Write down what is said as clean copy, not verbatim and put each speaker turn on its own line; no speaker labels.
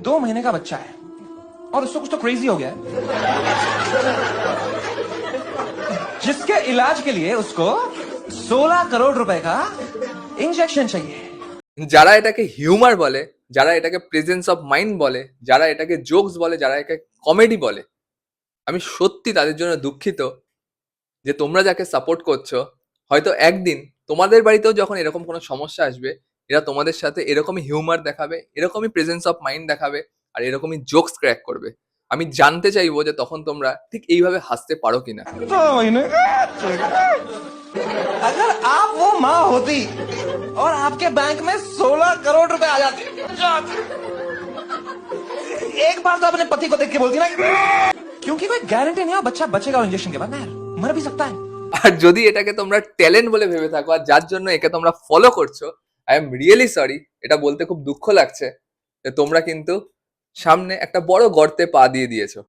2 महीने का बच्चा है और उसको कुछ तो क्रेजी हो गया है जिसके इलाज के लिए उसको 16 करोड़ रुपए का इंजेक्शन चाहिए।
যারা এটাকে হিউমার বলে, যারা এটাকে প্রেজেন্স অফ মাইন্ড বলে, যারা এটাকে জোকস বলে, যারা এটাকে কমেডি বলে, আমি সত্যি তাদের জন্য দুঃখিত যে তোমরা যাকে সাপোর্ট করছো হয়তো একদিন তোমাদের বাড়িতেও যখন এরকম কোনো সমস্যা আসবে এরা তোমাদের সাথে এরকমই হিউমার দেখাবে, এরকমই প্রেজেন্স অফ মাইন্ড দেখাবে আর এরকমই জোকস ক্র্যাক করবে। আমি জানতে চাইবো যে তখন তোমরা ঠিক এইভাবে হাসতে পারো কিনা।
2 महीने अगर आप वो माँ होती और आपके बैंक में 16 करोड़ रुपए आ जाते, एक बार तो अपने पति को देख के बोलती ना, क्योंकि कोई गारंटी नहीं है बच्चा बचेगा इंजेक्शन के बाद ना यार, मर भी सकता है।
আর যদি এটাকে তোমরা ট্যালেন্ট বলে ভেবে থাকো আর যার জন্য একে তোমরা ফলো করছো, আই এম রিয়েলি সরি, এটা বলতে খুব দুঃখ লাগছে যে তোমরা কিন্তু সামনে একটা বড় গর্তে পা দিয়ে দিয়েছো।